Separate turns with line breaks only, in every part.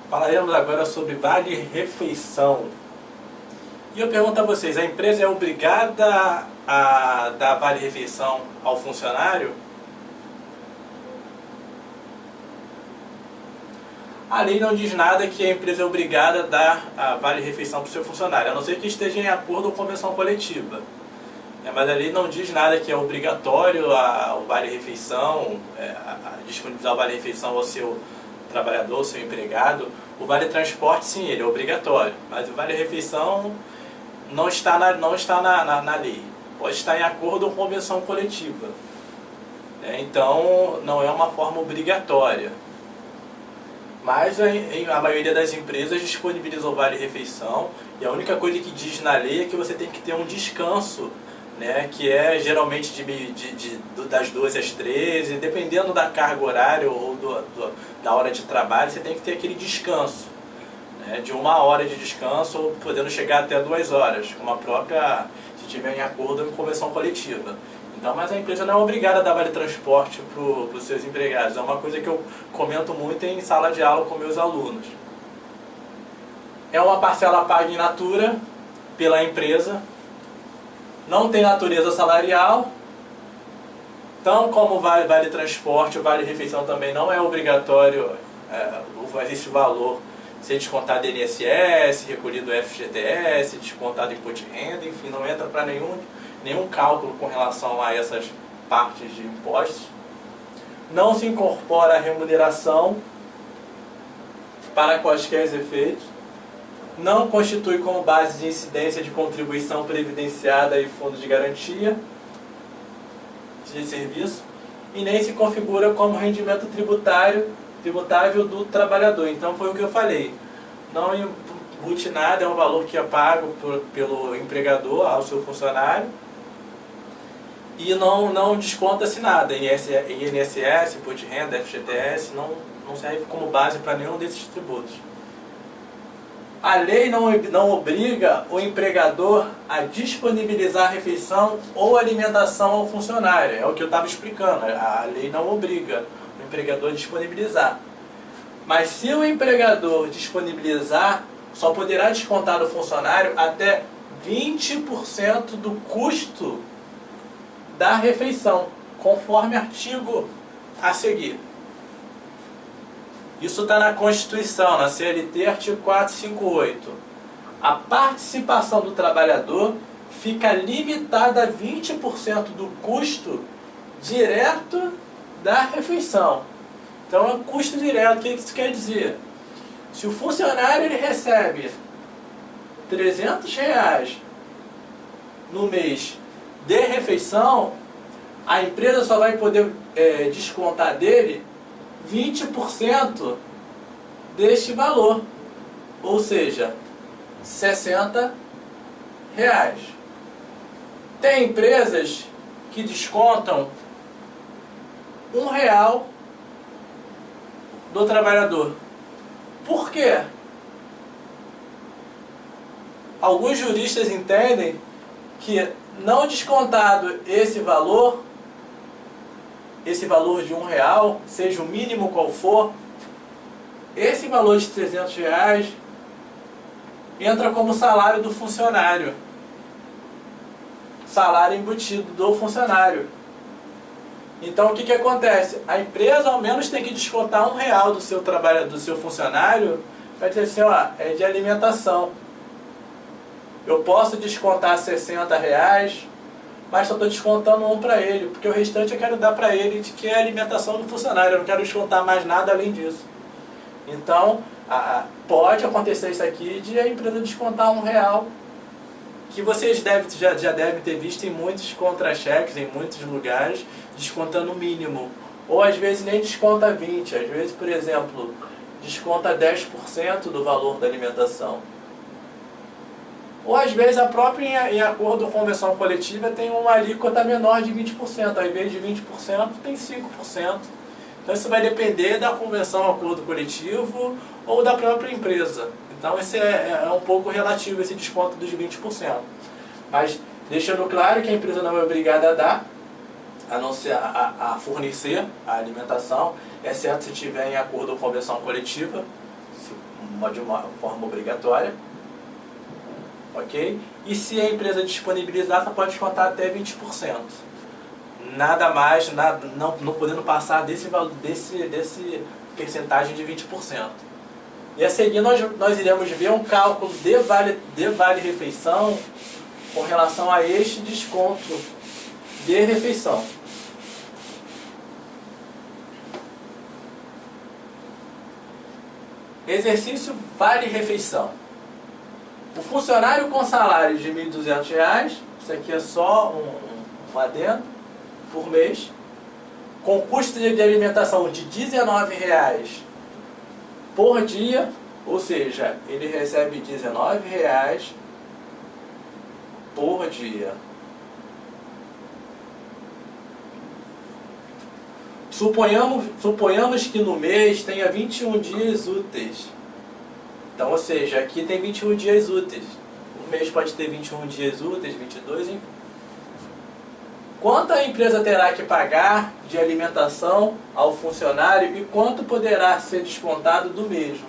Falaremos agora sobre vale-refeição. E eu pergunto a vocês, a empresa é obrigada a dar vale-refeição ao funcionário? A lei não diz nada que a empresa é obrigada a dar a vale-refeição para o seu funcionário, a não ser que esteja em acordo com a convenção coletiva. Mas a lei não diz nada que é obrigatório o vale-refeição, disponibilizar o vale-refeição ao seu trabalhador, ao seu empregado. O vale-transporte, sim, ele é obrigatório, mas o vale-refeição não está na lei. Pode estar em acordo com a convenção coletiva. Então, não é uma forma obrigatória. Mas a maioria das empresas disponibiliza o vale-refeição, e a única coisa que diz na lei é que você tem que ter um descanso, que é geralmente das 2 às 13, dependendo da carga horária ou da hora de trabalho, você tem que ter aquele descanso, de 1 hora de descanso, ou podendo chegar até 2 horas, como a própria, se tiver em acordo com a convenção coletiva. Então, mas a empresa não é obrigada a dar vale-transporte para os seus empregados. É uma coisa que eu comento muito em sala de aula com meus alunos. É uma parcela paga in natura pela empresa, não tem natureza salarial, então como vale-transporte, o vale-refeição também não é obrigatório esse valor ser descontado do INSS, recolhido do FGTS, descontado do imposto de renda, enfim, não entra para nenhum cálculo com relação a essas partes de impostos. Não se incorpora a remuneração para quaisquer efeitos. Não constitui como base de incidência de contribuição previdenciada e fundo de garantia de serviço. E nem se configura como rendimento tributável do trabalhador. Então foi o que eu falei. Não embute nada, é um valor que é pago pelo empregador ao seu funcionário. E não desconta-se nada. INSS, imposto de renda, FGTS, não serve como base para nenhum desses tributos. A lei não obriga o empregador a disponibilizar refeição ou alimentação ao funcionário. É o que eu estava explicando. A lei não obriga o empregador a disponibilizar. Mas se o empregador disponibilizar, só poderá descontar do funcionário até 20% do custo da refeição, conforme artigo a seguir. Isso está na Constituição, na CLT, artigo 458. A participação do trabalhador fica limitada a 20% do custo direto da refeição. Então é custo direto. O que isso quer dizer? Se o funcionário ele recebe R$300 no mês de refeição, a empresa só vai poder descontar dele 20% deste valor, ou seja, R$60. Tem empresas que descontam R$1 do trabalhador. Por quê? Alguns juristas entendem que não descontado esse valor de R$1, seja o mínimo qual for, esse valor de R$300 entra como salário do funcionário, salário embutido do funcionário. Então o que acontece? A empresa ao menos tem que descontar R$1 do seu trabalho, do seu funcionário, para dizer assim, é de alimentação. Eu posso descontar R$60, mas só estou descontando um para ele, porque o restante eu quero dar para ele, que é a alimentação do funcionário, eu não quero descontar mais nada além disso. Então, pode acontecer isso aqui de a empresa descontar R$1, que vocês já devem ter visto em muitos contra-cheques, em muitos lugares, descontando o mínimo. Ou às vezes nem desconta 20%, às vezes, por exemplo, desconta 10% do valor da alimentação. Ou às vezes a própria, em acordo com a convenção coletiva, tem uma alíquota menor de 20%, ao invés de 20% tem 5%. Então isso vai depender da convenção, acordo coletivo ou da própria empresa. Então esse é um pouco relativo, esse desconto dos 20%. Mas deixando claro que a empresa não é obrigada a dar, a não ser a fornecer a alimentação, exceto se tiver em acordo ou convenção coletiva, de uma forma obrigatória. Ok? E se a empresa disponibilizar, ela pode descontar até 20%. Nada mais, não podendo passar desse percentagem de 20%. E a seguir nós iremos ver um cálculo de vale refeição com relação a este desconto de refeição. Exercício vale refeição. O funcionário com salário de R$ 1.200, isso aqui é só um adendo, por mês, com custo de alimentação de R$ 19,00 por dia, ou seja, ele recebe R$ 19,00 por dia. Suponhamos que no mês tenha 21 dias úteis. Então, ou seja, aqui tem 21 dias úteis. Um mês pode ter 21 dias úteis, 22, enfim. Quanto a empresa terá que pagar de alimentação ao funcionário e quanto poderá ser descontado do mesmo?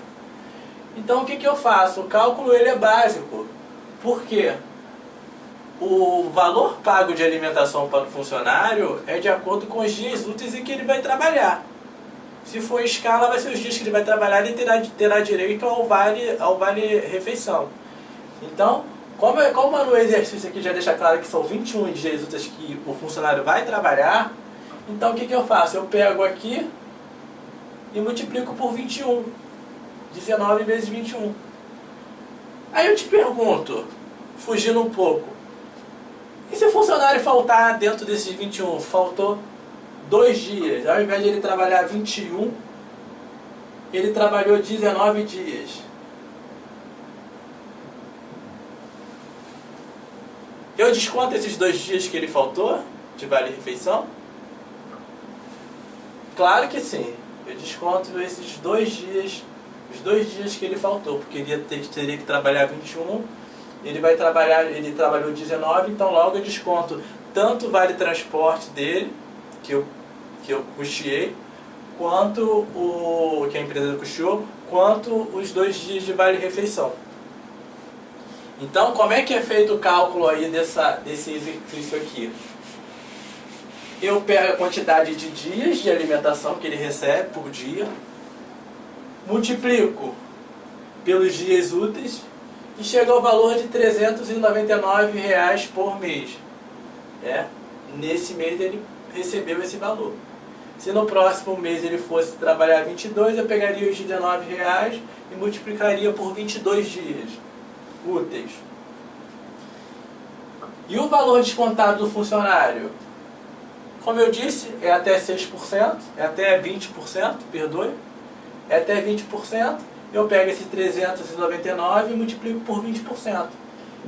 Então, o que eu faço? O cálculo ele é básico. Por quê? O valor pago de alimentação para o funcionário é de acordo com os dias úteis em que ele vai trabalhar. Se for em escala, vai ser os dias que ele vai trabalhar e terá direito ao vale refeição. Então, como no exercício aqui já deixa claro que são 21 dias úteis que o funcionário vai trabalhar, então o que eu faço? Eu pego aqui e multiplico por 21. 19 vezes 21. Aí eu te pergunto, fugindo um pouco, e se o funcionário faltar dentro desses 21, faltou 2 dias, ao invés de ele trabalhar 21, ele trabalhou 19 dias. Eu desconto esses 2 dias que ele faltou de vale-refeição? Claro que sim. Eu desconto esses 2 dias, os 2 dias que ele faltou, porque ele teria que trabalhar 21, ele trabalhou 19, então logo eu desconto tanto o vale-transporte dele, que eu custeei, quanto o que a empresa custeou, quanto os 2 dias de vale-refeição. Então, como é que é feito o cálculo aí desse exercício aqui? Eu pego a quantidade de dias de alimentação que ele recebe por dia, multiplico pelos dias úteis e chego ao valor de R$ 399,00 por mês. Nesse mês ele recebeu esse valor. Se no próximo mês ele fosse trabalhar 22, eu pegaria os R$ 19,00 e multiplicaria por 22 dias úteis. E o valor descontado do funcionário? Como eu disse, é até 6%, é até 20%, perdoe, é até 20%. Eu pego esse 399 e multiplico por 20%.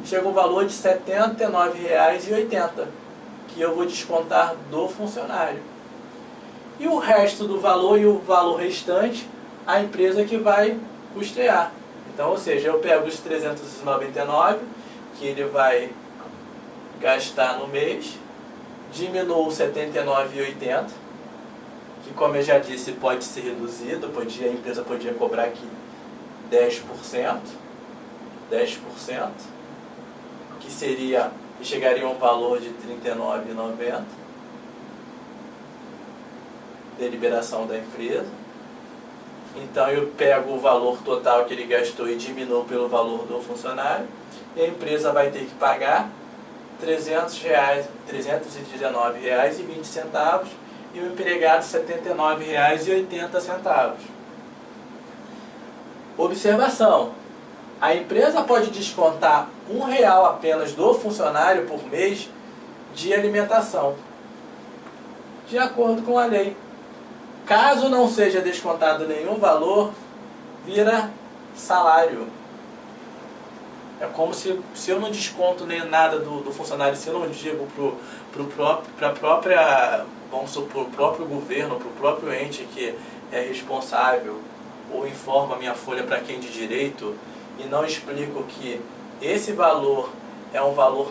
Chega o valor de R$ 79,80, que eu vou descontar do funcionário. E o resto do valor e o valor restante, a empresa que vai custear. Então, ou seja, eu pego os 399 que ele vai gastar no mês, diminuo 79,80, que, como eu já disse, pode ser reduzido, a empresa podia cobrar aqui 10%, que chegaria a um valor de R$ 39,90 de liberação da empresa. Então eu pego o valor total que ele gastou e diminuo pelo valor do funcionário, e a empresa vai ter que pagar R$ 319,20 e o empregado R$ 79,80. Observação: a empresa pode descontar R$ 1,00 apenas do funcionário por mês de alimentação, de acordo com a lei. Caso não seja descontado nenhum valor, vira salário. É como se eu não desconto nem nada do funcionário, se eu não digo para o próprio governo, para o próprio ente que é responsável, ou informa a minha folha para quem de direito, e não explico que esse valor é um valor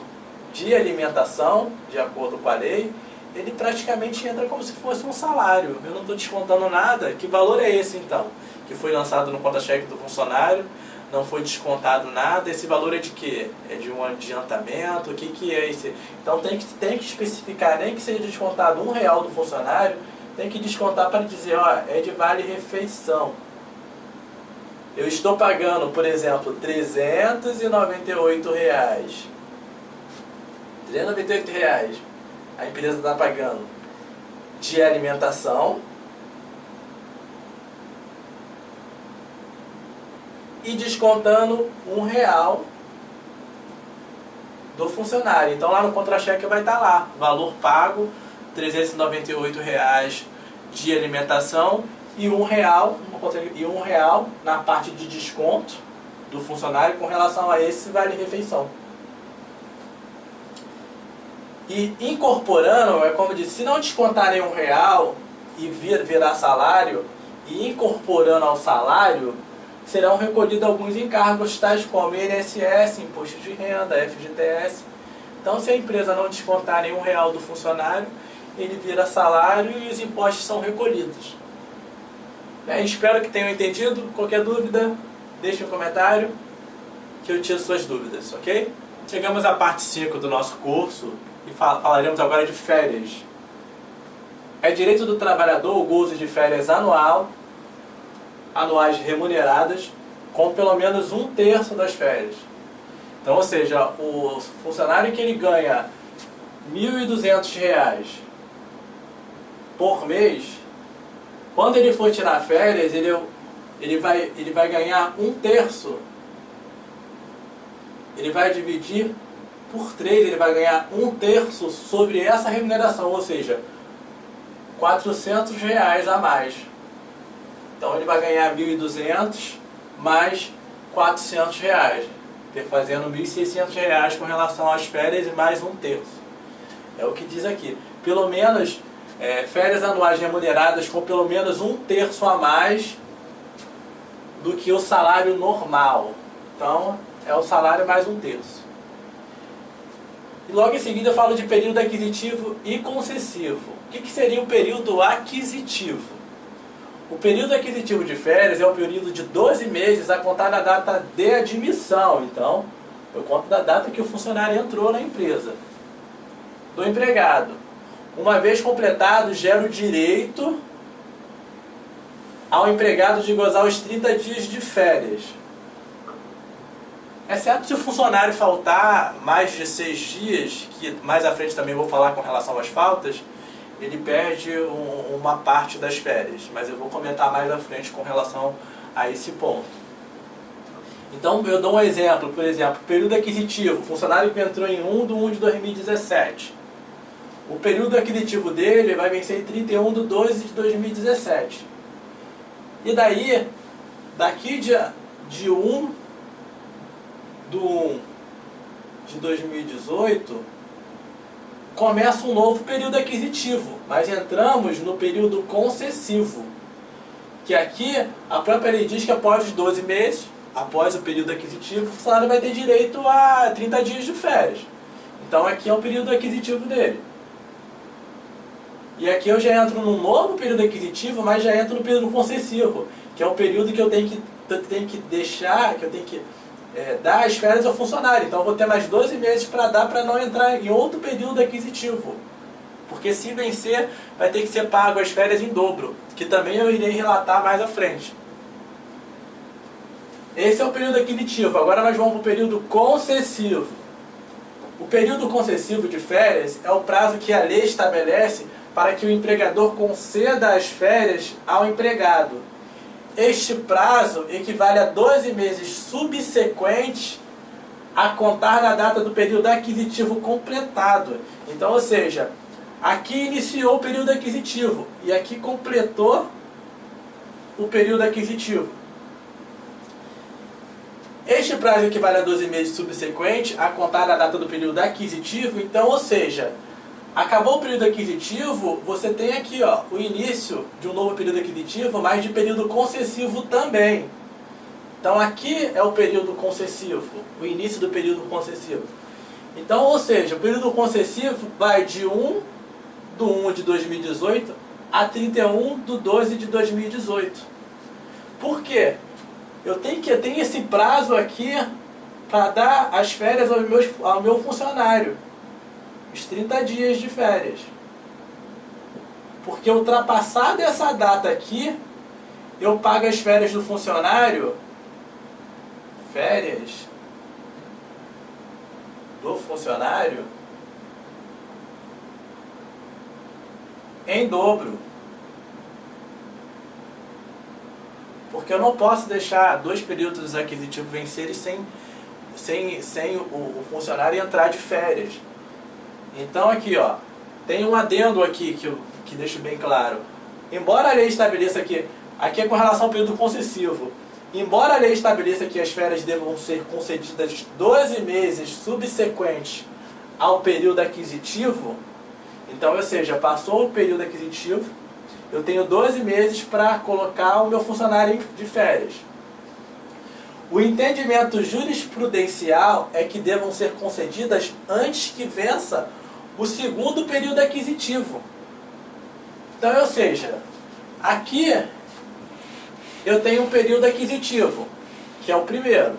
de alimentação, de acordo com a lei, ele praticamente entra como se fosse um salário. Eu não estou descontando nada. Que valor é esse, então? Que foi lançado no contra-cheque do funcionário, não foi descontado nada. Esse valor é de quê? É de um adiantamento? O que é esse? Então tem que especificar, nem que seja descontado R$1 do funcionário, tem que descontar para dizer, ó, é de vale-refeição. Eu estou pagando, por exemplo, R$398. R$398 a empresa está pagando de alimentação e descontando R$1 do funcionário. Então lá no contra-cheque vai estar lá, valor pago, R$398 de alimentação e R$1 na parte de desconto do funcionário com relação a esse vale-refeição. E incorporando, é como eu disse, se não descontarem R$1 e virar salário, e incorporando ao salário, serão recolhidos alguns encargos, tais como INSS, Imposto de Renda, FGTS. Então, se a empresa não descontar nenhum R$1 do funcionário, ele vira salário e os impostos são recolhidos. Espero que tenham entendido. Qualquer dúvida, deixe um comentário que eu tiro suas dúvidas, ok? Chegamos à parte 5 do nosso curso e falaremos agora de férias. É direito do trabalhador o gozo de férias anuais remuneradas com pelo menos 1/3 das férias. Então, ou seja, o funcionário que ele ganha R$1.200 por mês, quando ele for tirar férias, ele vai ganhar 1/3. Ele vai dividir por 3, ele vai ganhar 1/3 sobre essa remuneração, ou seja, R$400 a mais. Então ele vai ganhar 1.200 mais R$400, fazendo R$1.600 com relação às férias e mais 1/3. É o que diz aqui. Pelo menos férias anuais remuneradas com pelo menos 1/3 a mais do que o salário normal. Então é o salário mais 1/3. E logo em seguida eu falo de período aquisitivo e concessivo. O que seria o período aquisitivo? O período aquisitivo de férias é o período de 12 meses a contar da data de admissão. Então, eu conto da data que o funcionário entrou na empresa. Do empregado. Uma vez completado, gera o direito ao empregado de gozar os 30 dias de férias. Exceto se o funcionário faltar mais de 6 dias, que mais à frente também vou falar com relação às faltas, ele perde uma parte das férias. Mas eu vou comentar mais à frente com relação a esse ponto. Então eu dou um exemplo, por exemplo, período aquisitivo, funcionário que entrou em 1/1/2017. O período aquisitivo dele vai vencer em 31/12/2017. E daí, daqui de 1/1/2018, começa um novo período aquisitivo, mas entramos no período concessivo, que aqui a própria lei diz que após os 12 meses, após o período aquisitivo, o funcionário vai ter direito a 30 dias de férias. Então aqui é o período aquisitivo dele. E aqui eu já entro num novo período aquisitivo, mas já entro no período concessivo, que é o período que eu tenho que dar as férias ao funcionário. Então eu vou ter mais 12 meses para dar, para não entrar em outro período aquisitivo. Porque se vencer, vai ter que ser pago as férias em dobro, que também eu irei relatar mais à frente. Esse é o período aquisitivo. Agora nós vamos para o período concessivo. O período concessivo de férias é o prazo que a lei estabelece para que o empregador conceda as férias ao empregado. Este prazo equivale a 12 meses subsequentes a contar da data do período aquisitivo completado. Então, ou seja, aqui iniciou o período aquisitivo e aqui completou o período aquisitivo. Este prazo equivale a 12 meses subsequentes a contar da data do período aquisitivo. Então, ou seja, acabou o período aquisitivo, você tem aqui o início de um novo período aquisitivo, mas de período concessivo também. Então aqui é o período concessivo, o início do período concessivo. Então, ou seja, o período concessivo vai de 1/1 de 2018 a 31/12 de 2018. Por quê? Eu tenho esse prazo aqui para dar as férias ao meu funcionário. Os 30 dias de férias. Porque ultrapassada essa data aqui, eu pago as férias do funcionário. Férias do funcionário em dobro. Porque eu não posso deixar 2 períodos aquisitivos vencerem sem o funcionário entrar de férias. Então aqui, ó, tem um adendo aqui que deixo bem claro. Embora a lei estabeleça aqui é com relação ao período concessivo. Embora a lei estabeleça que as férias devam ser concedidas 12 meses subsequentes ao período aquisitivo, então, ou seja, passou o período aquisitivo, eu tenho 12 meses para colocar o meu funcionário de férias. O entendimento jurisprudencial é que devam ser concedidas antes que vença o segundo período aquisitivo. Então, ou seja, aqui eu tenho um período aquisitivo, que é o primeiro.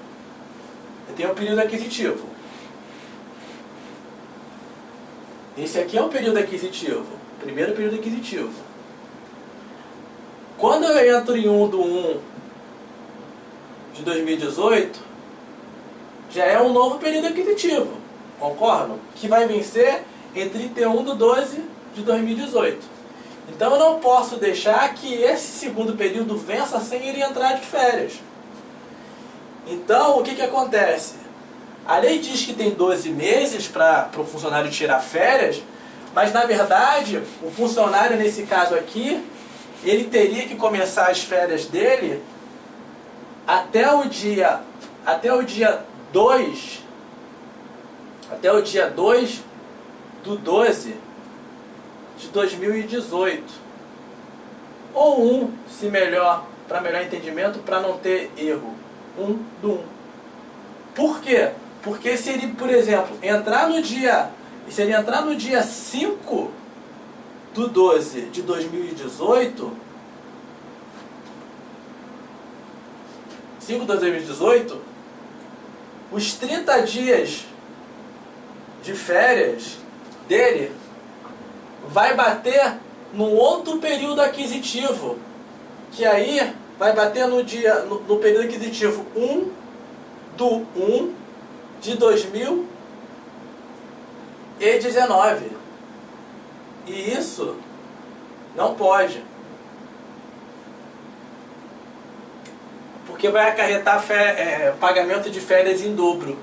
Eu tenho um período aquisitivo. Esse aqui é o período aquisitivo, primeiro período aquisitivo. Quando eu entro em 1/1 de 2018, já é um novo período aquisitivo, concordam? Que vai vencer em 31/12 de 2018. Então eu não posso deixar que esse segundo período vença sem ele entrar de férias. Então o que acontece? A lei diz que tem 12 meses para o funcionário tirar férias, mas na verdade o funcionário nesse caso aqui, ele teria que começar as férias dele até o dia 2 do 12 de 2018. Ou para melhor entendimento, para não ter erro. 1/1. Por quê? Porque se ele, por exemplo, entrar no dia 5 do 12 de 2018, 5 de 2018, os 30 dias de férias dele vai bater num outro período aquisitivo, que aí vai bater no período aquisitivo 1/1 de 2019. E isso não pode. Porque vai acarretar pagamento de férias em dobro.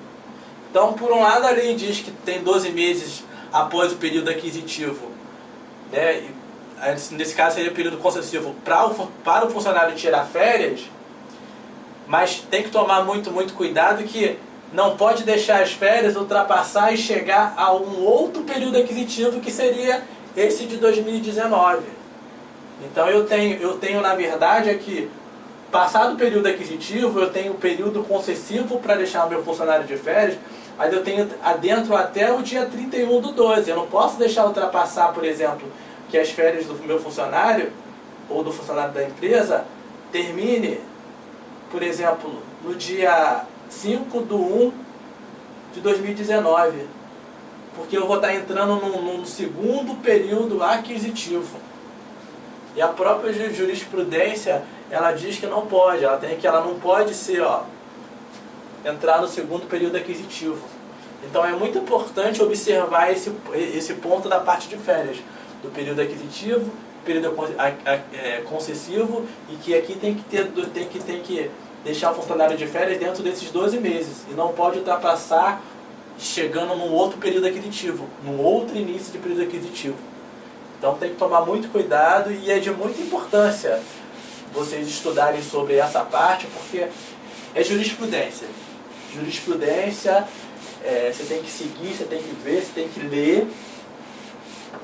Então, por um lado, a lei diz que tem 12 meses após o período aquisitivo, né? Nesse caso seria o período concessivo para o funcionário tirar férias, mas tem que tomar muito cuidado que não pode deixar as férias ultrapassar e chegar a um outro período aquisitivo que seria esse de 2019. Então eu tenho na verdade aqui, passado o período aquisitivo, eu tenho o período concessivo para deixar o meu funcionário de férias, mas eu tenho adentro até o dia 31/12. Eu não posso deixar ultrapassar, por exemplo, que as férias do meu funcionário ou do funcionário da empresa termine, por exemplo, no dia 5/1 de 2019. Porque eu vou estar entrando num segundo período aquisitivo. E a própria jurisprudência, ela diz que não pode, ela não pode entrar no segundo período aquisitivo. Então é muito importante observar esse ponto da parte de férias, do período aquisitivo, período concessivo, e que aqui tem que deixar o funcionário de férias dentro desses 12 meses, e não pode ultrapassar chegando num outro período aquisitivo, num outro início de período aquisitivo. Então tem que tomar muito cuidado, e é de muita importância vocês estudarem sobre essa parte, porque é jurisprudência. Jurisprudência, você tem que seguir, você tem que ver, você tem que ler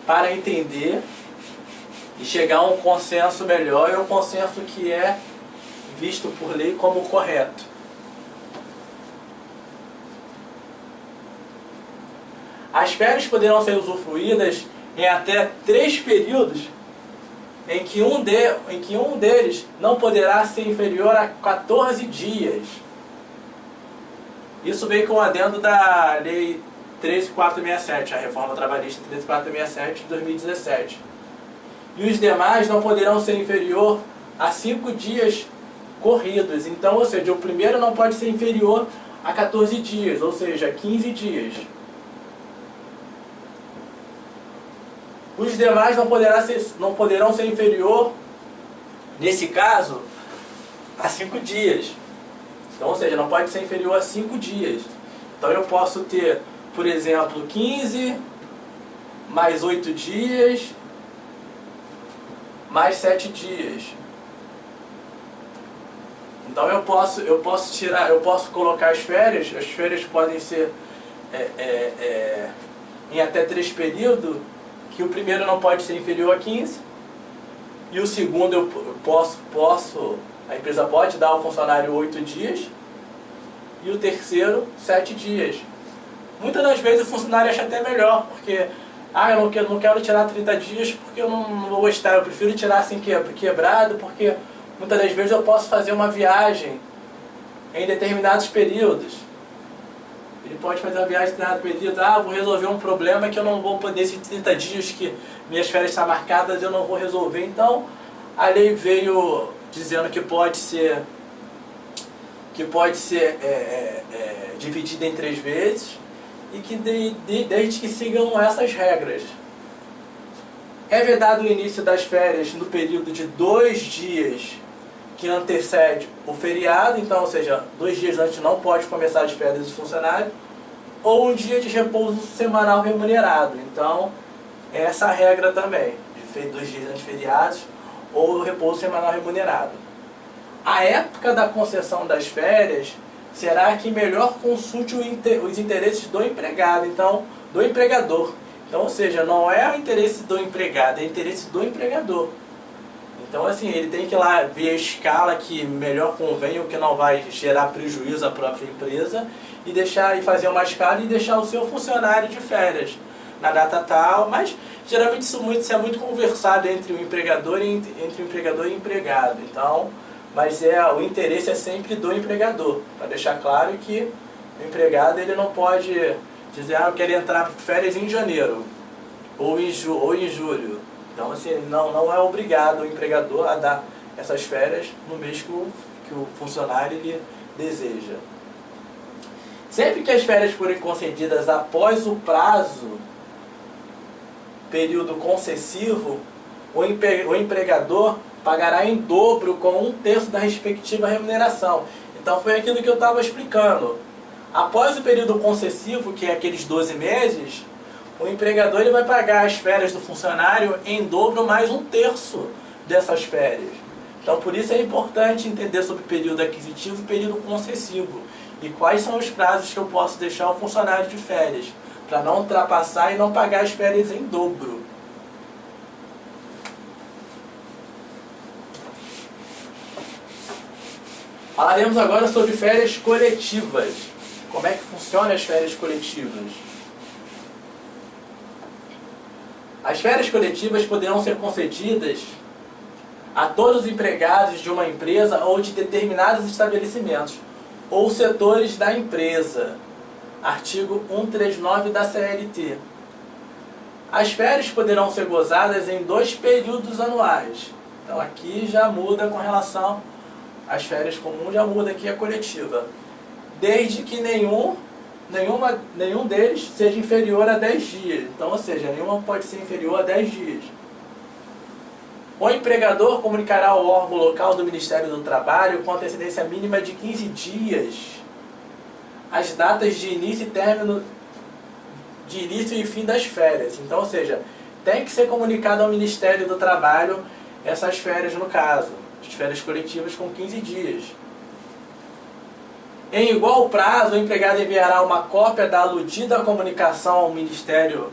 para entender e chegar a um consenso melhor, e um consenso que é visto por lei como correto. As férias poderão ser usufruídas em até 3 períodos em que um deles não poderá ser inferior a 14 dias. Isso veio com o adendo da Lei 13.467, a Reforma Trabalhista 13.467 de 2017. E os demais não poderão ser inferior a 5 dias corridos. Então, ou seja, o primeiro não pode ser inferior a 14 dias, ou seja, 15 dias. Os demais não poderão ser inferior, nesse caso, a 5 dias. Então, ou seja, não pode ser inferior a 5 dias. Então eu posso ter, por exemplo, 15 mais 8 dias mais 7 dias. Então eu posso colocar as férias podem ser em até 3 períodos, que o primeiro não pode ser inferior a 15, e o segundo a empresa pode dar ao funcionário 8 dias, e o terceiro 7 dias. Muitas das vezes o funcionário acha até melhor, porque eu não quero tirar 30 dias porque eu não vou gostar, eu prefiro tirar assim quebrado, porque muitas das vezes eu posso fazer uma viagem em determinados períodos. Ele pode fazer uma viagem em determinado período, vou resolver um problema que eu não vou poder, esses 30 dias que minhas férias estão marcadas, eu não vou resolver. Então, a lei veio dizendo que pode ser dividida em 3 vezes, e que desde que sigam essas regras. É vedado o início das férias no período de 2 dias que antecede o feriado, então, ou seja, 2 dias antes não pode começar as férias do funcionário, ou um dia de repouso semanal remunerado. Então, é essa a regra também, de 2 dias antes de feriados, ou repouso semanal remunerado. A época da concessão das férias será que melhor consulte os interesses do empregado, então, do empregador. Então, ou seja, não é o interesse do empregado, é o interesse do empregador. Então, assim, ele tem que ir lá ver a escala que melhor convém, o que não vai gerar prejuízo à própria empresa, e fazer uma escala e deixar o seu funcionário de férias na data tal. Mas geralmente isso é muito conversado entre o empregador e empregado. Então, mas o interesse é sempre do empregador, para deixar claro que o empregado ele não pode dizer, eu quero entrar para férias em janeiro ou em julho. Então, assim, não é obrigado o empregador a dar essas férias no mês que o funcionário ele deseja. Sempre que as férias forem concedidas após o período concessivo, o empregador pagará em dobro com 1/3 da respectiva remuneração. Então foi aquilo que eu estava explicando. Após o período concessivo, que é aqueles 12 meses, o empregador ele vai pagar as férias do funcionário em dobro mais 1/3 dessas férias. Então por isso é importante entender sobre o período aquisitivo e período concessivo. E quais são os prazos que eu posso deixar o funcionário de férias, para não ultrapassar e não pagar as férias em dobro. Falaremos agora sobre férias coletivas. Como é que funcionam as férias coletivas? As férias coletivas poderão ser concedidas a todos os empregados de uma empresa ou de determinados estabelecimentos ou setores da empresa. Artigo 139 da CLT. As férias poderão ser gozadas em 2 períodos anuais. Então aqui já muda com relação às férias comuns, já muda aqui a coletiva. Desde que nenhum deles seja inferior a 10 dias. Então, ou seja, nenhuma pode ser inferior a 10 dias. O empregador comunicará ao órgão local do Ministério do Trabalho com antecedência mínima de 15 dias as datas de início e término, de início e fim das férias. Então, ou seja, tem que ser comunicado ao Ministério do Trabalho essas férias, no caso, as férias coletivas com 15 dias. Em igual prazo, o empregado enviará uma cópia da aludida comunicação ao Ministério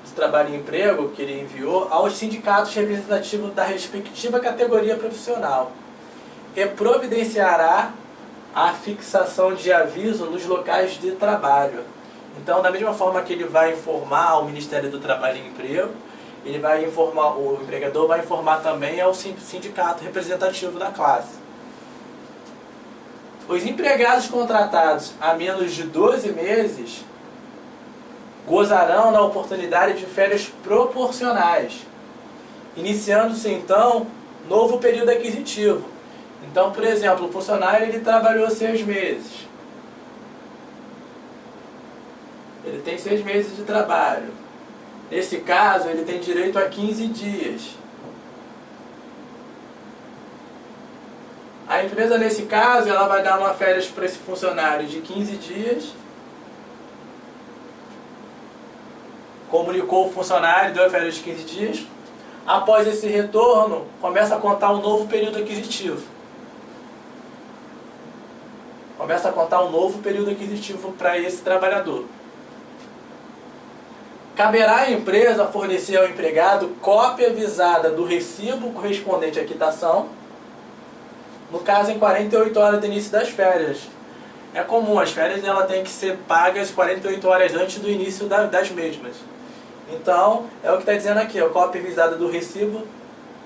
do Trabalho e Emprego, que ele enviou, aos sindicatos representativos da respectiva categoria profissional, e providenciará a fixação de aviso nos locais de trabalho. Então, da mesma forma que ele vai informar o Ministério do Trabalho e Emprego, ele vai informar, o empregador vai informar também ao sindicato representativo da classe. Os empregados contratados há menos de 12 meses gozarão da oportunidade de férias proporcionais, iniciando-se então novo período aquisitivo. Então, por exemplo, o funcionário ele trabalhou 6 meses. Ele tem 6 meses de trabalho. Nesse caso, ele tem direito a 15 dias. A empresa, nesse caso, ela vai dar uma férias para esse funcionário de 15 dias. Comunicou o funcionário, deu a férias de 15 dias. Após esse retorno, começa a contar um novo período aquisitivo. Começa a contar um novo período aquisitivo para esse trabalhador. Caberá à empresa fornecer ao empregado cópia avisada do recibo correspondente à quitação, no caso em 48 horas do início das férias. É comum, as férias ela tem que ser pagas 48 horas antes do início das mesmas. Então, é o que está dizendo aqui, a cópia avisada do recibo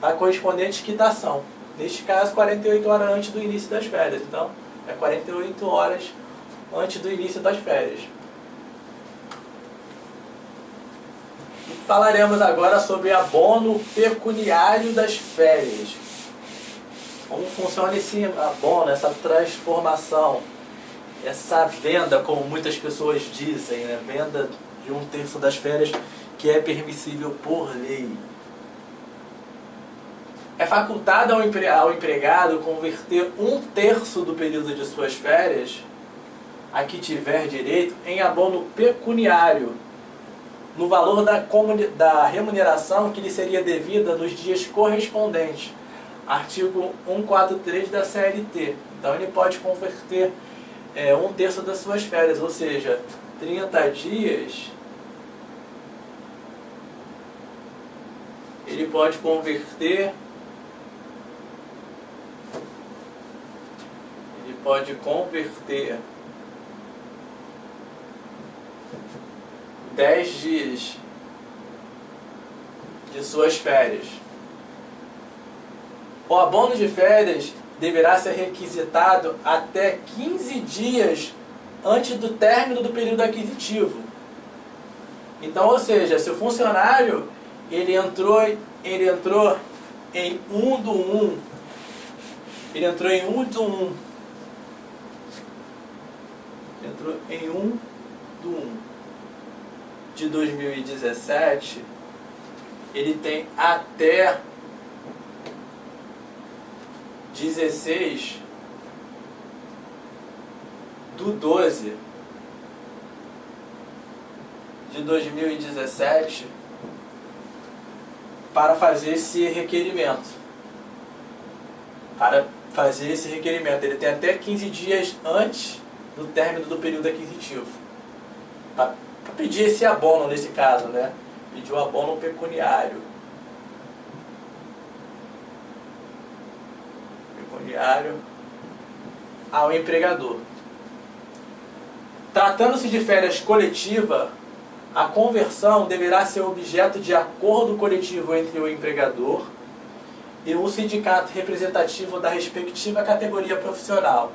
a correspondente à quitação. Neste caso, 48 horas antes do início das férias. Então, é 48 horas antes do início das férias. Falaremos agora sobre abono pecuniário das férias. Como funciona esse abono, essa transformação, essa venda, como muitas pessoas dizem, né? Venda de 1/3 das férias que é permissível por lei. É facultado ao empregado converter 1/3 do período de suas férias, a que tiver direito, em abono pecuniário, no valor da remuneração que lhe seria devida nos dias correspondentes. Artigo 143 da CLT. Então ele pode converter 1/3 das suas férias, ou seja, 30 dias. Ele pode converter 10 dias de suas férias. O abono de férias deverá ser requisitado até 15 dias antes do término do período aquisitivo. Então, ou seja, se o funcionário ele entrou em 1/1, ele entrou em 1/1 de 2017, ele tem até 16/12 de 2017 para fazer esse requerimento. Ele tem até 15 dias antes do término do período aquisitivo para pedir esse abono, nesse caso, né? Pedir o abono pecuniário. Ao empregador. Tratando-se de férias coletiva, a conversão deverá ser objeto de acordo coletivo entre o empregador e o sindicato representativo da respectiva categoria profissional,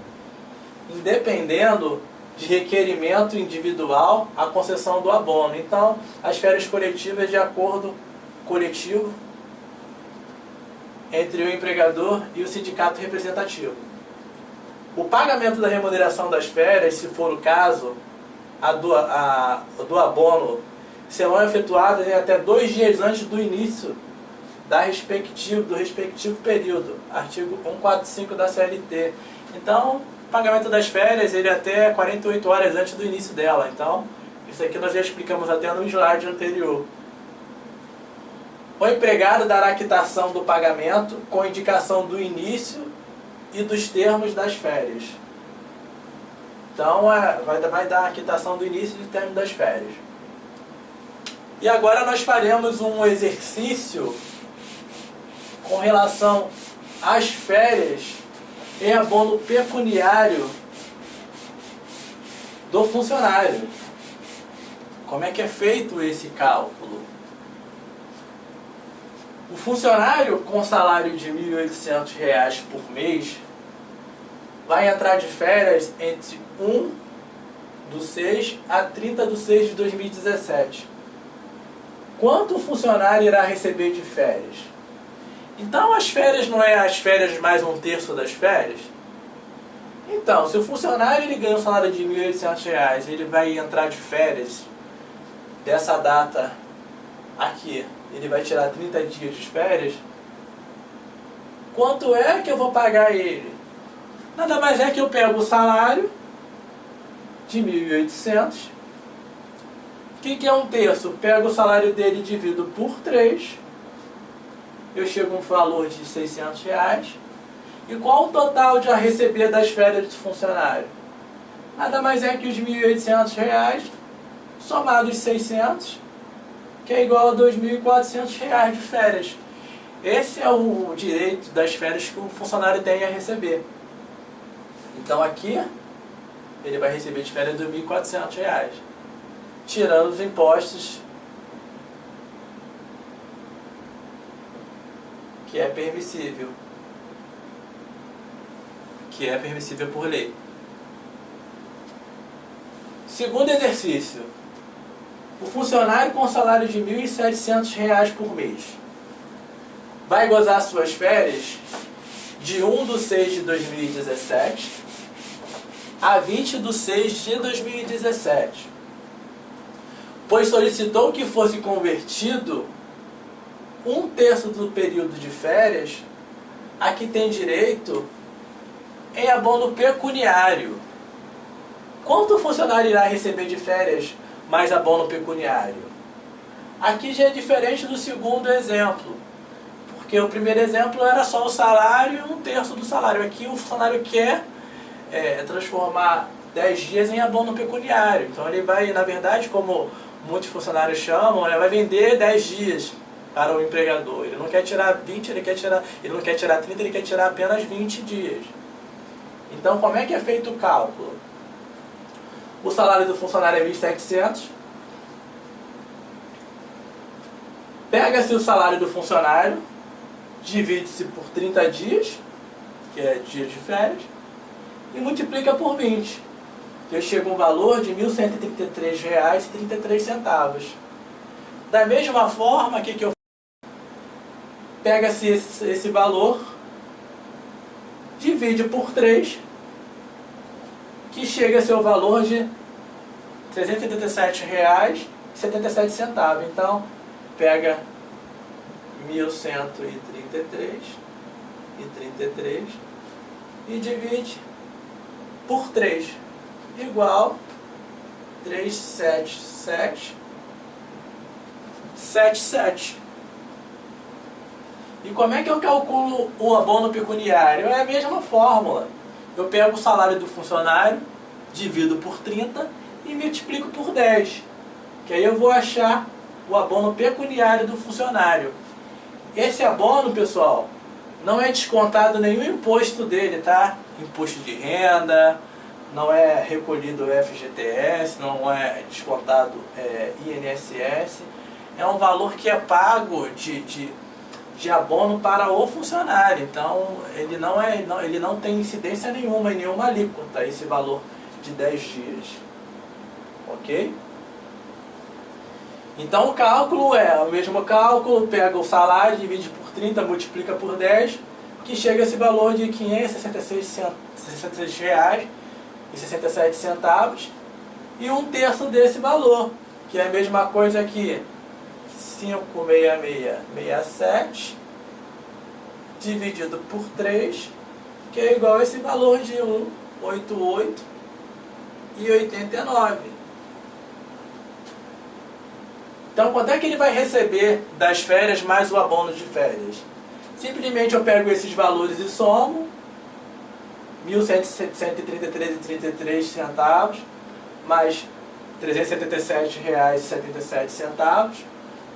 independendo de requerimento individual a concessão do abono. Então, as férias coletivas de acordo coletivo entre o empregador e o sindicato representativo. O pagamento da remuneração das férias, se for o caso, do abono, serão efetuadas até 2 dias antes do início do respectivo período. Artigo 145 da CLT. Então, o pagamento das férias ele é até 48 horas antes do início dela. Então, isso aqui nós já explicamos até no slide anterior. O empregado dará quitação do pagamento com indicação do início e dos termos das férias. Então, vai dar a quitação do início e do término das férias. E agora nós faremos um exercício com relação às férias em abono pecuniário do funcionário. Como é que é feito esse cálculo? O funcionário com salário de R$ 1.800 por mês vai entrar de férias entre 1/6 a 30/6 de 2017. Quanto o funcionário irá receber de férias? Então as férias não é as férias mais 1/3 das férias? Então, se o funcionário ele ganha um salário de R$ 1.800, ele vai entrar de férias dessa data aqui, ele vai tirar 30 dias de férias, quanto é que eu vou pagar ele? Nada mais é que eu pego o salário de 1.800. O que é 1/3? Pego o salário dele e divido por 3. Eu chego a um valor de R$ 600. E qual o total de a receber das férias do funcionário? Nada mais é que os R$ 1.800 somados 600, que é igual a R$ 2.400 de férias. Esse é o direito das férias que o funcionário tem a receber. Então aqui, ele vai receber de férias R$ 2.400, tirando os impostos que é permissível por lei. Segundo exercício, o funcionário com salário de R$ 1.700 por mês vai gozar suas férias de 1/6 de 2017 a 20/6 de 2017, pois solicitou que fosse convertido 1/3 do período de férias a que tem direito em abono pecuniário. Quanto o funcionário irá receber de férias mais abono pecuniário? Aqui já é diferente do segundo exemplo, porque o primeiro exemplo era só o salário e 1/3 do salário. Aqui o funcionário quer transformar 10 dias em abono pecuniário. Então ele vai, na verdade, como muitos funcionários chamam, ele vai vender 10 dias para o empregador. Ele não quer tirar 20, ele não quer tirar 30, ele quer tirar apenas 20 dias. Então como é que é feito o cálculo? O salário do funcionário é 1.700. Pega-se o salário do funcionário, divide-se por 30 dias, que é dia de férias, e multiplica por 20, que chega um valor de R$ 1.133,33. Da mesma forma, que eu pega-se esse valor, divide por 3, que chega a ser o valor de R$ 377,77. Então, pega 1.133,33 e divide por 3, igual 377,77. E como é que eu calculo o abono pecuniário? É a mesma fórmula. Eu pego o salário do funcionário, divido por 30 e multiplico por 10. Que aí eu vou achar o abono pecuniário do funcionário. Esse abono, pessoal, não é descontado nenhum imposto dele, tá? Imposto de renda, não é recolhido FGTS, não é descontado INSS. É um valor que é pago de abono para o funcionário. Então ele não tem incidência nenhuma em nenhuma alíquota, esse valor de 10 dias. Ok? Então o cálculo é o mesmo cálculo, pega o salário, divide por 30, multiplica por 10, que chega a esse valor de R$ 566,67, e 1/3 desse valor, que é a mesma coisa que 566,67 dividido por 3, que é igual a esse valor de 188,89. Então, quanto é que ele vai receber das férias mais o abono de férias? Simplesmente eu pego esses valores e somo. R$ 1.133,33 mais R$ 377,77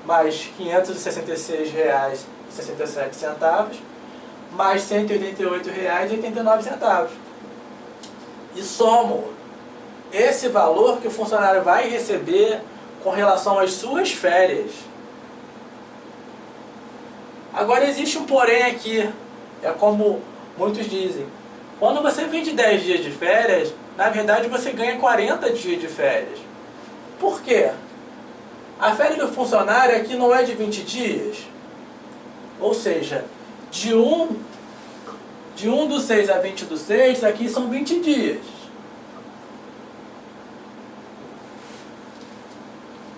mais R$ 566,67 mais R$ 188,89. E somo esse valor que o funcionário vai receber com relação às suas férias. Agora existe um porém aqui, é como muitos dizem. Quando você vende 10 dias de férias, na verdade você ganha 40 dias de férias. Por quê? A férias do funcionário aqui não é de 20 dias. Ou seja, de 1/6 a 20/6, aqui são 20 dias.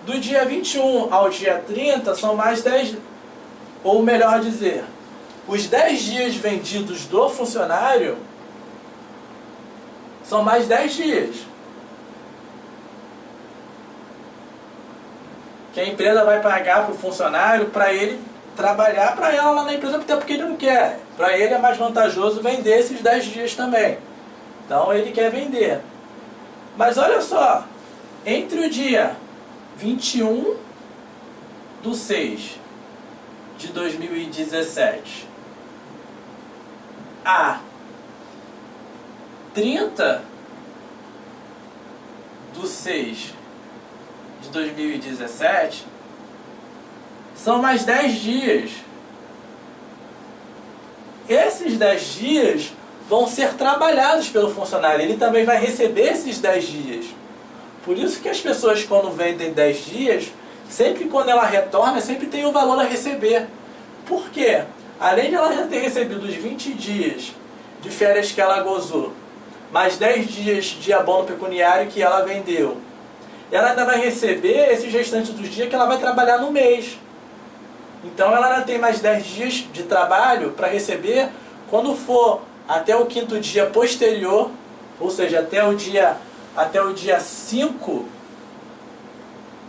Do dia 21 ao dia 30 são mais 10, ou melhor dizer, os 10 dias vendidos do funcionário são mais 10 dias. Que a empresa vai pagar para o funcionário para ele trabalhar para ela lá na empresa, até porque ele não quer. Para ele é mais vantajoso vender esses 10 dias também. Então ele quer vender. Mas olha só, entre o dia 21/6/2017 a 30/6/2017 são mais 10 dias. Esses 10 dias vão ser trabalhados pelo funcionário. Ele também vai receber esses 10 dias. Por isso que as pessoas, quando vendem 10 dias, sempre quando ela retorna, sempre tem o valor a receber. Por quê? Além de ela já ter recebido os 20 dias de férias que ela gozou, mais 10 dias de abono pecuniário que ela vendeu, ela ainda vai receber esses restantes dos dias que ela vai trabalhar no mês. Então ela ainda tem mais 10 dias de trabalho para receber quando for até o 5º dia posterior, ou seja, até o dia 5,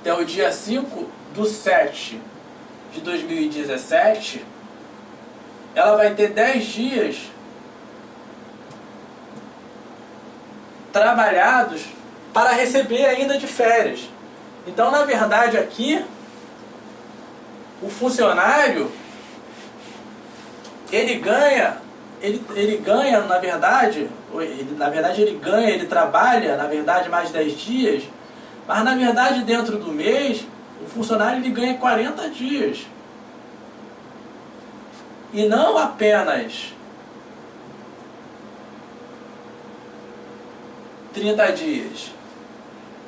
até o dia 5/7/2017, ela vai ter 10 dias trabalhados para receber ainda de férias. Então, na verdade, aqui, o funcionário, ele ganha, na verdade, ele trabalha, na verdade, mais 10 dias, mas, na verdade, dentro do mês, o funcionário ele ganha 40 dias. E não apenas 30 dias.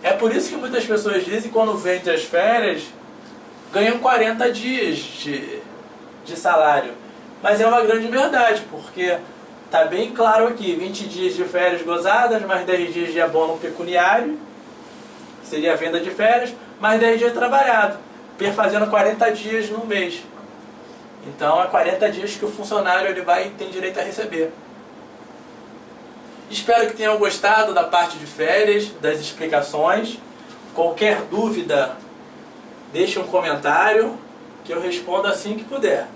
É por isso que muitas pessoas dizem que quando vendem as férias, ganham 40 dias de salário. Mas é uma grande verdade, porque está bem claro aqui, 20 dias de férias gozadas, mais 10 dias de abono pecuniário, seria a venda de férias, mais 10 dias trabalhado, fazendo 40 dias no mês. Então é 40 dias que o funcionário ele tem direito a receber. Espero que tenham gostado da parte de férias, das explicações. Qualquer dúvida, deixe um comentário que eu respondo assim que puder.